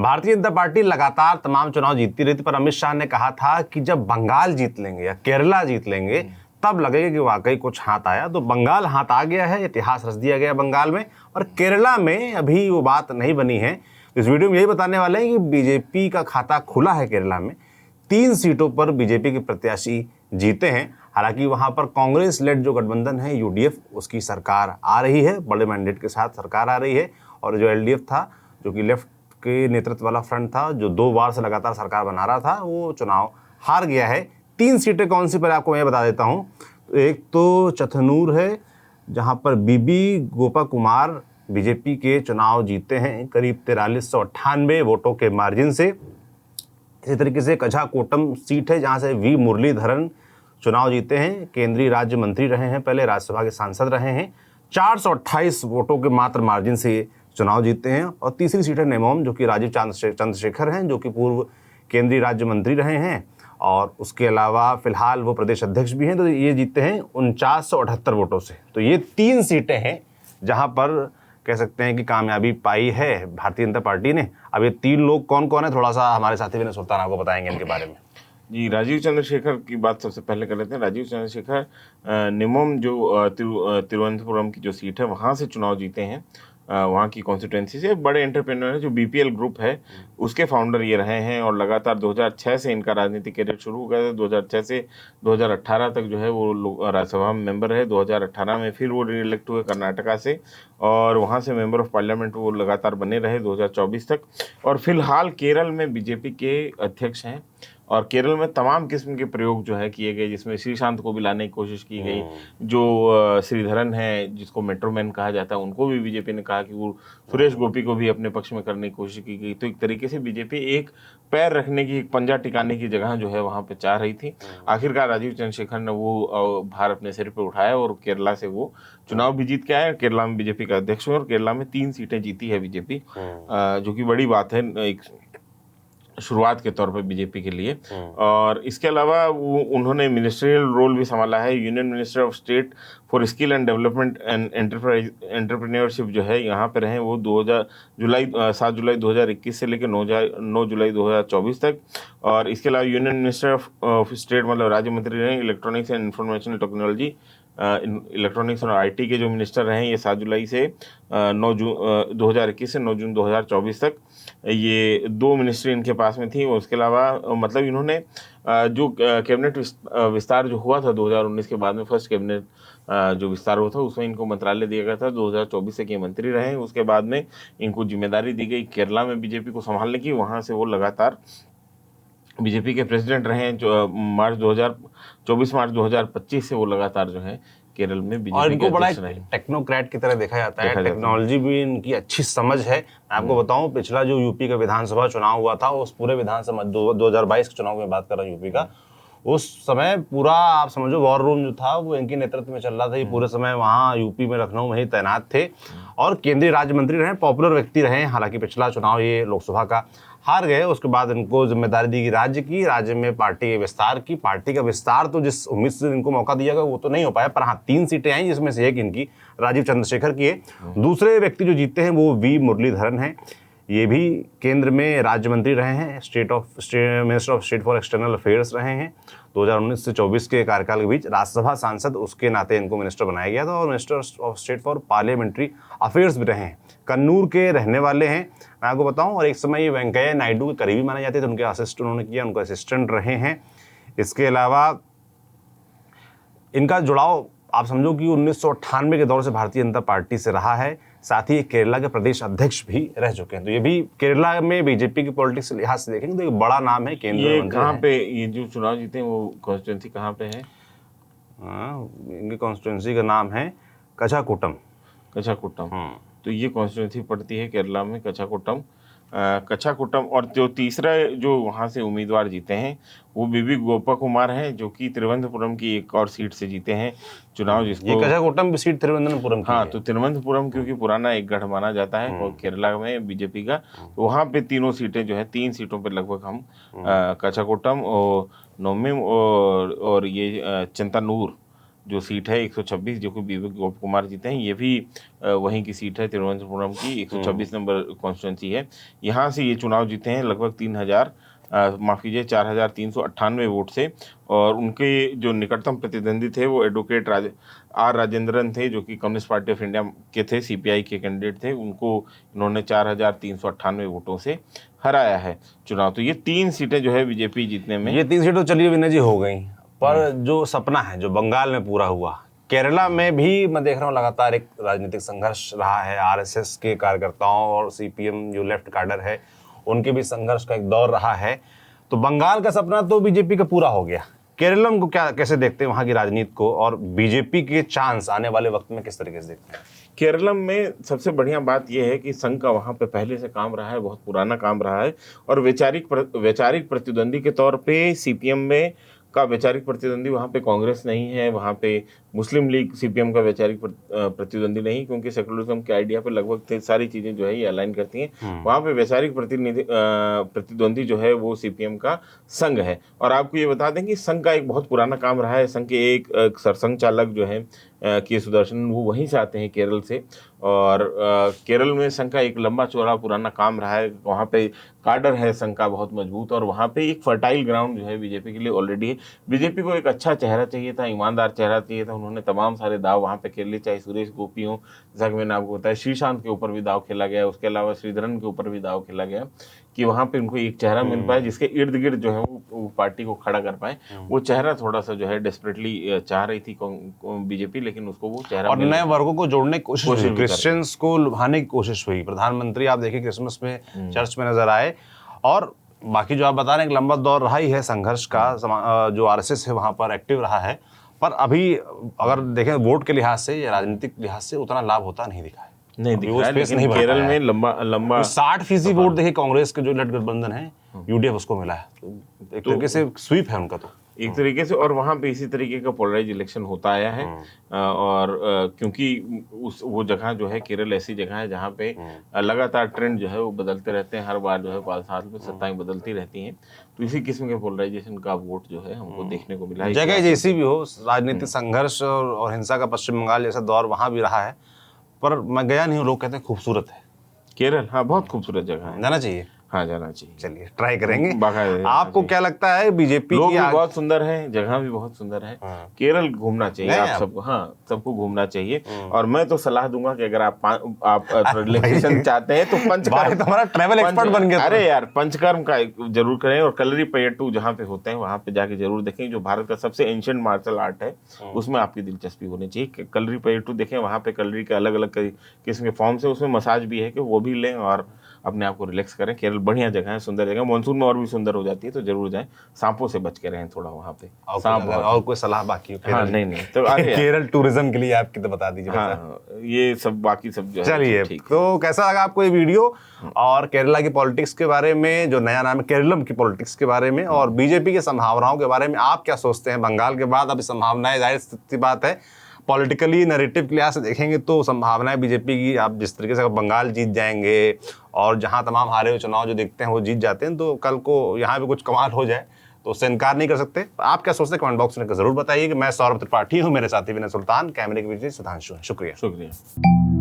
Bharatiya Janata party लगातार तमाम चुनाव जीतती रहती, पर अमित शाह ने कहा था कि जब बंगाल जीत लेंगे या केरला जीत लेंगे तब लगेगा कि वाकई कुछ हाथ आया। तो बंगाल हाथ आ गया है, इतिहास रच दिया गया बंगाल में, और केरला में अभी वो बात नहीं बनी है। इस वीडियो में यही बताने वाले हैं कि बीजेपी का खाता खुला है केरला में, 3 सीटों पर बीजेपी के प्रत्याशी जीते हैं। हालांकि वहां पर कांग्रेस लेड जो गठबंधन है यूडीएफ, उसकी सरकार आ रही है, बड़े मैंडेट के साथ सरकार आ रही है। और जो एलडीएफ था, जो कि लेफ्ट के नेतृत्व वाला फ्रंट था, जो 2 बार से लगातार सरकार बना रहा था, वो चुनाव हार गया है। 3 सीटें कौन सी पर आपको मैं बता देता हूँ। तो एक तो चथनूर है, जहाँ पर बीबी गोपा कुमार बीजेपी के चुनाव जीते हैं करीब 4398 वोटों के मार्जिन से। इसी तरीके से कछाकोटम सीट है, जहाँ से वी मुरलीधरन चुनाव जीते हैं, केंद्रीय राज्य मंत्री रहे हैं, पहले राज्यसभा के सांसद रहे हैं, 428 वोटों के मात्र मार्जिन से चुनाव जीते हैं। और तीसरी सीट है नेमोम, जो कि राजीव चंद्रशेखर हैं, जो कि पूर्व केंद्रीय राज्य मंत्री रहे हैं, और उसके अलावा फिलहाल वो प्रदेश अध्यक्ष भी हैं। तो ये जीते हैं 4978 वोटों से। तो ये 3 सीटें हैं जहाँ पर कह सकते हैं कि कामयाबी पाई है भारतीय जनता पार्टी ने। अब ये 3 लोग कौन कौन है, थोड़ा सा हमारे साथी विनय सुल्तान आपको बताएंगे इनके बारे में। जी, राजीव चंद्रशेखर की बात सबसे पहले कर लेते हैं। राजीव चंद्रशेखर निमोम जो तिरुवनंतपुरम की जो सीट है वहाँ से चुनाव जीते हैं। वहाँ की कॉन्स्टिट्यूंसी से बड़े एंटरप्रेन्योर है, जो बीपीएल ग्रुप है उसके फाउंडर ये रहे हैं, और लगातार 2006 से इनका राजनीतिक करियर शुरू हो गया था। 2006 से 2018 तक जो है वो राज्यसभा में मेंबर है। 2018 में फिर वो रीइलेक्ट हुए कर्नाटका से, और वहाँ से मेंबर ऑफ पार्लियामेंट वो लगातार बने रहे 2024 तक। और फिलहाल केरल में बीजेपी के अध्यक्ष हैं, और केरल में तमाम किस्म के प्रयोग जो है किए गए, जिसमें श्रीशांत को भी लाने की कोशिश की गई। जो श्रीधरन है, जिसको मेट्रोमैन कहा जाता है, उनको भी बीजेपी ने कहा कि वो सुरेश गोपी को भी अपने पक्ष में करने की कोशिश की गई। तो एक तरीके से बीजेपी एक पैर रखने की, एक पंजा टिकाने की जगह जो है वहाँ पे चाह रही थी। आखिरकार राजीव चंद्रशेखर ने वो भार अपने सिर पर उठाया, और केरला से वो चुनाव भी जीत के आए। केरला में बीजेपी का अध्यक्ष हुए, और केरला में 3 सीटें जीती है बीजेपी, जो कि बड़ी बात है एक शुरुआत के तौर पर बीजेपी के लिए। और इसके अलावा वो उन्होंने मिनिस्ट्रियल रोल भी संभाला है। Union minister of state for skill and development and entrepreneurship जो है यहाँ पे रहे वो 7 जुलाई 2021 से लेकर 9 जुलाई 2024 तक। और इसके अलावा यूनियन मिनिस्टर ऑफ स्टेट मतलब राज्य मंत्री रहे electronics and information technology, electronics और आईटी के जो मिनिस्टर रहे, ये 7 जुलाई से 9 जून 2021 से 9 जून 2024 तक ये 2 मिनिस्ट्री इनके पास में थी। और उसके अलावा मतलब इन्होंने जो कैबिनेट विस्तार जो हुआ था 2019 के बाद में, फर्स्ट कैबिनेट जो विस्तार हुआ था उसमें इनको मंत्रालय दिया गया था। 2024 से ये मंत्री रहे। उसके बाद में इनको जिम्मेदारी दी गई केरला में बीजेपी को संभालने की। वहाँ से वो लगातार बीजेपी के प्रेसिडेंट रहे हैं, जो 24 मार्च 2025 से वो लगातार जो है केरल में बीजेपी और इनको बड़ा रहे। टेक्नोक्रेट की तरह देखा जाता है, टेक्नोलॉजी भी इनकी अच्छी समझ है। मैं आपको बताऊं, पिछला जो यूपी का विधानसभा चुनाव हुआ था, उस पूरे विधानसभा 2022 के चुनाव में बात कर रहा हूँ यूपी का, उस समय पूरा आप समझो वॉर रूम जो था वो इनके नेतृत्व में चल रहा था। ये पूरे समय वहाँ यूपी में, लखनऊ में ही तैनात थे, और केंद्रीय राज्य मंत्री रहे, पॉपुलर व्यक्ति रहे। हालांकि पिछला चुनाव ये लोकसभा का हार गए। उसके बाद इनको जिम्मेदारी दी गई राज्य में पार्टी के विस्तार की। पार्टी का विस्तार तो जिस उम्मीद से इनको मौका दिया गया वो तो नहीं हो पाया, पर हाँ 3 सीटें आई, जिसमें से एक इनकी राजीव चंद्रशेखर की है। दूसरे व्यक्ति जो जीते हैं वो वी मुरलीधरन हैं। ये भी केंद्र में राज्य मंत्री रहे हैं, minister of state for external affairs रहे हैं। 2019 से 24 के कार्यकाल के बीच राज्यसभा सांसद उसके नाते इनको मिनिस्टर बनाया गया था, और minister of state for parliamentary affairs भी रहे हैं। कन्नूर के रहने वाले हैं, मैं आपको बताऊं। और एक समय ये वेंकैया नायडू के करीबी माने जाते थे, उनके असिस्टेंट उन्होंने किया, उनके असिस्टेंट रहे हैं। इसके अलावा इनका जुड़ाव आप समझो कि 1998 के दौर से भारतीय जनता पार्टी से रहा है। साथ ही केरला के प्रदेश अध्यक्ष भी रह चुके हैं। तो ये भी केरला में बीजेपी की पॉलिटिक्स के लिहाज से देखेंगे तो एक बड़ा नाम है। केंद्रीय मंत्री कहाँ पे ये जो चुनाव जीते हैं वो कॉन्स्टिट्यूंसी कहाँ पे है? इनकी कॉन्स्टिट्यूंसी का नाम है कछाकोटम। तो ये कॉन्स्टिट्यूंसी पड़ती है केरला में, कछाकोटम। और जो तीसरा जो वहाँ से उम्मीदवार जीते हैं वो बीबी गोपा कुमार हैं, जो कि तिरुवनंतपुरम की एक और सीट से जीते हैं चुनाव, जिसको ये कछाकोटम की सीट तिरुवनंतपुरम की है। तो तिरुवनंतपुरम क्योंकि पुराना एक गढ़ माना जाता है और केरला में बीजेपी का, तो वहाँ पे तीनों सीटें जो है 3 सीटों पे लगभग हम कछाकोटम और नोमिम और ये चंतानूर जो सीट है 126 जो कि विवेक गोप कुमार जीते हैं, ये भी वहीं की सीट है, तिरुवनंतपुरम की 126 नंबर कॉन्स्टिट्यूंसी है। यहाँ से ये चुनाव जीते हैं लगभग 4,398 वोट से। और उनके जो निकटतम प्रतिद्वंदी थे वो एडवोकेट आर राजेंद्रन थे, जो कि कम्युनिस्ट पार्टी ऑफ इंडिया के थे, सीपीआई के कैंडिडेट थे। उनको इन्होंने 4,398 वोटों से हराया है चुनाव। तो ये 3 सीटें जो है बीजेपी जीतने में, ये 3 सीटें तो चलिए विनय जी हो गई, पर जो सपना है जो बंगाल में पूरा हुआ, केरला में भी मैं देख रहा हूँ लगातार एक राजनीतिक संघर्ष रहा है। आरएसएस के कार्यकर्ताओं और सीपीएम जो लेफ्ट कैडर है उनके भी संघर्ष का एक दौर रहा है। तो बंगाल का सपना तो बीजेपी का पूरा हो गया। केरलम को क्या कैसे देखते हैं वहाँ की राजनीति को, और बीजेपी के चांस आने वाले वक्त में किस तरीके से देखते हैं? केरलम में सबसे बढ़िया बात यह है कि संघ का वहाँ पे पहले से काम रहा है, बहुत पुराना काम रहा है। और वैचारिक प्रतिद्वंदी के तौर पे सीपीएम में का वैचारिक प्रतिद्वंदी वहाँ पे कांग्रेस नहीं है, वहाँ पे मुस्लिम लीग सीपीएम का वैचारिक प्रतिद्वंदी नहीं, क्योंकि सेकुलरिज्म के आइडिया पे लगभग सारी चीज़ें जो है ये अलाइन करती हैं। वहाँ पे वैचारिक प्रतिद्वंदी जो है वो सीपीएम का संघ है। और आपको ये बता दें कि संघ का एक बहुत पुराना काम रहा है। संघ के एक सरसंघ चालक जो है के सुदर्शन, वो वहीं से आते हैं, केरल से। और केरल में संघ का एक लंबा चौड़ा पुराना काम रहा है। वहाँ पे काडर है संघ का बहुत मजबूत, और वहाँ पे एक फर्टाइल ग्राउंड जो है बीजेपी के लिए ऑलरेडी है। बीजेपी को एक अच्छा चेहरा चाहिए था, ईमानदार चेहरा चाहिए था। उन्होंने तमाम सारे दाव वहाँ पे खेल लिए, चाहे सुरेश गोपी हो, जैसा कि मैंने आपको बताया, श्रीशांत के ऊपर भी दाव खेला गया, उसके अलावा श्रीधरन के ऊपर भी दाव खेला गया कि वहाँ पे उनको एक चेहरा मिल पाए जिसके इर्द गिर्द जो है वो पार्टी को खड़ा कर पाए। वो चेहरा थोड़ा सा जो है डेस्परेटली चाह रही थी बीजेपी, लेकिन उसको वो चेहरा और नए वर्गों को जोड़ने की कोशिश हुई, क्रिश्चियंस को लुभाने की कोशिश हुई। प्रधानमंत्री आप देखिए क्रिसमस में चर्च में नजर आए। और बाकी जो आप बता रहे हैं एक लंबा दौर रहा ही है संघर्ष का, जो आरएसएस है वहाँ पर एक्टिव रहा है। पर अभी अगर देखें वोट के लिहाज से या राजनीतिक लिहाज से उतना लाब होता नहीं दिखा है, नहीं दिख रहा है। लेकिन केरल में लंबा 60% वोट देखिए कांग्रेस के जो लेफ्ट गठबंधन है यूडीएफ उसको मिला है। तो एक तरीके से स्वीप है उनका, तो एक तरीके से। और वहाँ पे इसी तरीके का पोलराइज इलेक्शन होता आया है। और क्योंकि वो जगह जो है केरल ऐसी जगह है जहाँ पे लगातार ट्रेंड जो है वो बदलते रहते हैं। हर बार जो है 5 साल में सत्ताएं बदलती रहती हैं। तो इसी किस्म के पोलराइजेशन का वोट जो है हमको देखने को मिला है। जगह जैसी भी हो, राजनीतिक संघर्ष और हिंसा का पश्चिम बंगाल जैसा दौर वहाँ भी रहा है। पर मैं गया नहीं हूँ, लोग कहते हैं खूबसूरत है केरल। हाँ, बहुत खूबसूरत जगह है, जाना चाहिए। हाँ, जाना चाहिए। चलिए ट्राई करेंगे। आपको क्या लगता है बीजेपी लोग की भी बहुत सुंदर है, जगह भी बहुत सुंदर है। केरल घूमना चाहिए आप सबको। हाँ, सबको घूमना चाहिए। और मैं तो सलाह दूंगा कि अगर आप रिलैक्सेशन चाहते हैं तो पंचकर्म, तुम्हारा ट्रैवल एक्सपर्ट बन गया। अरे यार, पंचकर्म का जरूर करें। और कलरीपयट्टू जहाँ पे होते हैं वहाँ पे जाके जरूर देखें, जो भारत का सबसे एंशिएंट मार्शल आर्ट है, उसमें आपकी दिलचस्पी होनी चाहिए। कलरीपयट्टू देखें, वहाँ पे कलरी के अलग अलग किस्म के फॉर्म्स है, उसमें मसाज भी है कि वो भी लें और अपने आप को रिलैक्स करें। केरल बढ़िया जगह है, सुंदर जगह। मानसून में और भी सुंदर हो जाती है, तो जरूर जाएं। सांपों से बच के रहें थोड़ा वहाँ पे। सांप और कोई सलाह बाकी हो? हाँ, नहीं तो केरल टूरिज्म के लिए आपकी तो बता दीजिए। हाँ, ये सब बाकी सब जो है। चलिए, तो कैसा लगा आपको ये वीडियो, और केरला की पॉलिटिक्स के बारे में, जो नया नाम है केरलम की पॉलिटिक्स के बारे में, और बीजेपी की संभावनाओं के बारे में आप क्या सोचते हैं? बंगाल के बाद अभी संभावनाएं, जाहिर सी बात है पॉलिटिकली नैरेटिव के लिहाज से देखेंगे तो संभावनाएं बीजेपी की, आप जिस तरीके से बंगाल जीत जाएंगे और जहां तमाम हारे हुए चुनाव जो देखते हैं वो जीत जाते हैं, तो कल को यहाँ भी कुछ कमाल हो जाए तो उससे इनकार नहीं कर सकते। आप क्या सोचते हैं कमेंट बॉक्स में जरूर बताइए। कि मैं सौरभ त्रिपाठी हूँ, मेरे साथी विनय सुल्तान, कैमरे के पीछे सुधांशु है। शुक्रिया।